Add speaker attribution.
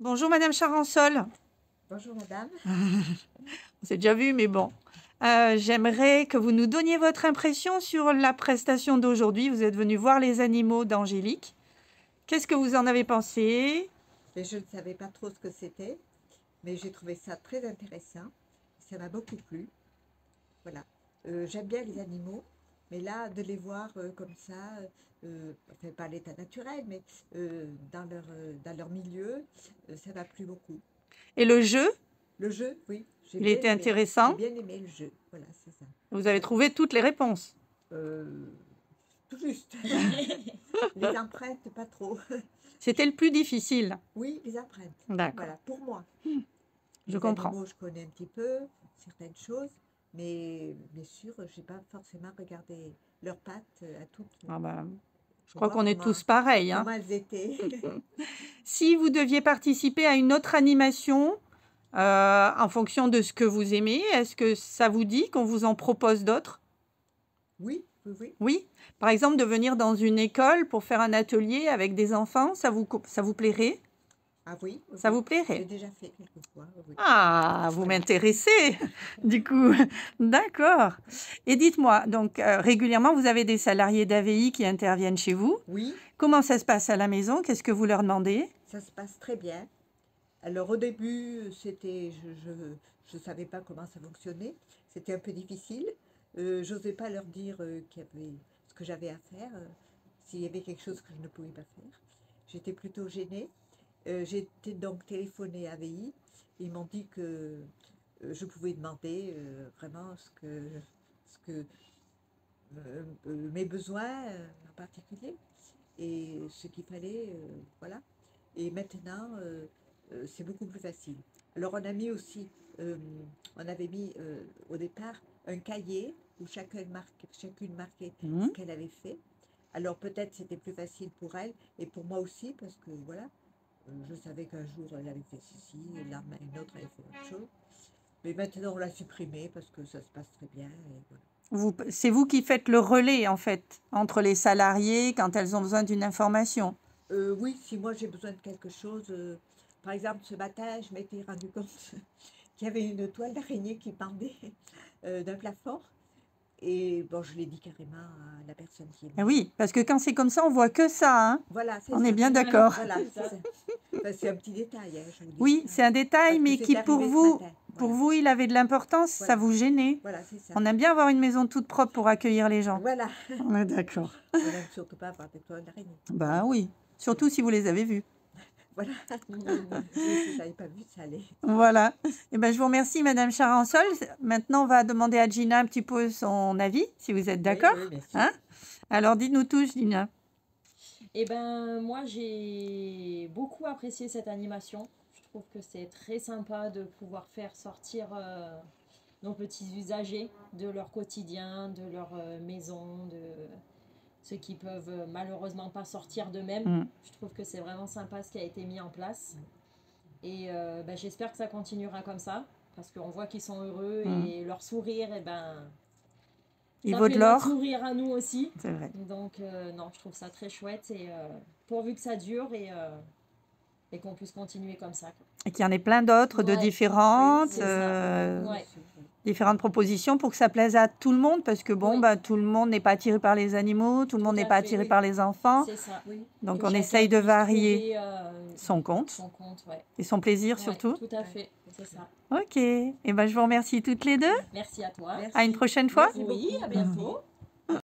Speaker 1: Bonjour Madame Charansol.
Speaker 2: Bonjour madame.
Speaker 1: On s'est déjà vu, mais bon. J'aimerais que vous nous donniez votre impression sur la prestation d'aujourd'hui. Vous êtes venu voir les animaux d'Angélique. Qu'est-ce que vous en avez pensé?
Speaker 2: Mais je ne savais pas trop ce que c'était, mais j'ai trouvé ça très intéressant. Ça m'a beaucoup plu. Voilà. J'aime bien les animaux, mais là, de les voir comme ça, enfin pas à l'état naturel, mais dans leur milieu, ça m'a plu beaucoup.
Speaker 1: Et le jeu,
Speaker 2: Le jeu, oui, j'ai
Speaker 1: il
Speaker 2: bien
Speaker 1: était
Speaker 2: aimé. J'ai
Speaker 1: intéressant.
Speaker 2: bien aimé le jeu. Voilà, c'est ça.
Speaker 1: Vous avez trouvé toutes les réponses.
Speaker 2: Tout juste. Les empreintes, pas trop.
Speaker 1: C'était le plus difficile.
Speaker 2: Oui, les empreintes.
Speaker 1: D'accord,
Speaker 2: Voilà, pour moi.
Speaker 1: je
Speaker 2: Les
Speaker 1: comprends.
Speaker 2: animaux, je connais un petit peu, certaines choses, mais bien sûr, je n'ai pas forcément regardé leurs pattes à toutes
Speaker 1: Ah ben, je
Speaker 2: pour
Speaker 1: crois
Speaker 2: voir
Speaker 1: qu'on est tous pareils, hein.
Speaker 2: comment elles étaient.
Speaker 1: Si vous deviez participer à une autre animation, en fonction de ce que vous aimez, est-ce que ça vous dit qu'on vous en propose d'autres?
Speaker 2: Oui, oui, oui.
Speaker 1: Oui? Par exemple, de venir dans une école pour faire un atelier avec des enfants, ça vous plairait?
Speaker 2: Ah oui, oui,
Speaker 1: Ça
Speaker 2: oui.
Speaker 1: vous plairait?
Speaker 2: J'ai déjà fait quelques fois, oui.
Speaker 1: Ah, vous
Speaker 2: Voilà.
Speaker 1: m'intéressez, du coup. D'accord. Et dites-moi, donc régulièrement, vous avez des salariés d'AVI qui interviennent chez vous.
Speaker 2: Oui,
Speaker 1: Comment ça se passe à la maison? Qu'est-ce que vous leur demandez?
Speaker 2: ça se passe très bien. Alors au début, c'était, je savais pas comment ça fonctionnait. C'était un peu difficile. J'osais pas leur dire qu'il y avait ce que j'avais à faire, s'il y avait quelque chose que je ne pouvais pas faire. J'étais plutôt gênée. J'ai donc téléphoné à VI. Ils m'ont dit que je pouvais demander vraiment mes besoins en particulier et ce qu'il fallait, voilà. Et maintenant, c'est beaucoup plus facile. Alors on a mis aussi, on avait mis au départ un cahier où chacune marquait ce qu'elle avait fait. Alors peut-être c'était plus facile pour elle et pour moi aussi parce que voilà, je savais qu'un jour elle avait fait ceci et là une autre elle avait fait autre chose. Mais maintenant on l'a supprimé parce que ça se passe très bien et voilà.
Speaker 1: C'est vous qui faites le relais, en fait, entre les salariés quand elles ont besoin d'une information.
Speaker 2: Oui, si moi j'ai besoin de quelque chose, par exemple ce matin je m'étais rendu compte qu'il y avait une toile d'araignée qui pendait d'un plafond et bon je l'ai dit carrément à la personne qui est
Speaker 1: Ah
Speaker 2: venue.
Speaker 1: oui, parce que quand c'est comme ça, on voit que ça, hein.
Speaker 2: Voilà, c'est
Speaker 1: On
Speaker 2: ça.
Speaker 1: est bien d'accord.
Speaker 2: Voilà, c'est ça. Enfin, c'est un petit détail, hein, je vous dis
Speaker 1: Oui,
Speaker 2: ça.
Speaker 1: c'est un détail,
Speaker 2: Parce que
Speaker 1: mais
Speaker 2: c'est
Speaker 1: qui pour
Speaker 2: arrivé ce
Speaker 1: vous,
Speaker 2: matin.
Speaker 1: pour
Speaker 2: Voilà.
Speaker 1: vous, il avait de l'importance, ça
Speaker 2: Voilà.
Speaker 1: vous gênait.
Speaker 2: Voilà, c'est ça.
Speaker 1: On aime bien avoir une maison toute propre pour accueillir les gens.
Speaker 2: Voilà.
Speaker 1: On est d'accord.
Speaker 2: On n'aime surtout pas avoir des toiles d'araignée.
Speaker 1: Bah oui, surtout si vous les avez vus.
Speaker 2: Voilà. Si je n'avais pas vu, ça allait.
Speaker 1: Voilà. Eh ben, je vous remercie, Madame Charansol. Maintenant, on va demander à Gina un petit peu son avis, si vous êtes d'accord.
Speaker 2: Oui, bien sûr.
Speaker 1: Hein? Alors, dites-nous tous, Gina.
Speaker 3: Eh ben, moi, j'ai beaucoup apprécié cette animation. Je trouve que c'est très sympa de pouvoir faire sortir nos petits usagers de leur quotidien, de leur maison, de ceux qui peuvent malheureusement pas sortir d'eux-mêmes. Je trouve que c'est vraiment sympa ce qui a été mis en place. Et ben, j'espère que ça continuera comme ça, parce qu'on voit qu'ils sont heureux et leur sourire, eh ben,
Speaker 1: Il
Speaker 3: ça
Speaker 1: vaut
Speaker 3: fait
Speaker 1: de
Speaker 3: notre
Speaker 1: l'or.
Speaker 3: sourire à nous aussi.
Speaker 1: C'est vrai.
Speaker 3: Donc, non, je trouve ça très chouette et pourvu que ça dure et qu'on puisse continuer comme ça, quoi.
Speaker 1: Et qu'il y en ait plein d'autres de
Speaker 3: Ouais,
Speaker 1: différentes,
Speaker 3: c'est ça. Ouais.
Speaker 1: différentes propositions pour que ça plaise à tout le monde, parce que bon,
Speaker 3: Oui.
Speaker 1: bah, tout le monde n'est pas attiré par les animaux, tout le monde
Speaker 3: Tout
Speaker 1: n'est
Speaker 3: à
Speaker 1: pas
Speaker 3: fait,
Speaker 1: attiré
Speaker 3: oui.
Speaker 1: par les enfants.
Speaker 3: C'est ça.
Speaker 2: Oui.
Speaker 1: Donc
Speaker 3: Que
Speaker 1: on
Speaker 3: chacun
Speaker 1: essaye de
Speaker 3: puisse
Speaker 1: varier
Speaker 3: trouver,
Speaker 1: son compte
Speaker 3: son compte, ouais.
Speaker 1: et son plaisir
Speaker 3: Ouais,
Speaker 1: surtout.
Speaker 3: tout à fait, c'est ça.
Speaker 1: Ok, et ben je vous remercie toutes les deux.
Speaker 3: Merci à toi.
Speaker 2: Merci.
Speaker 1: À une prochaine fois.
Speaker 2: Merci
Speaker 3: Oui,
Speaker 2: beaucoup.
Speaker 3: à bientôt.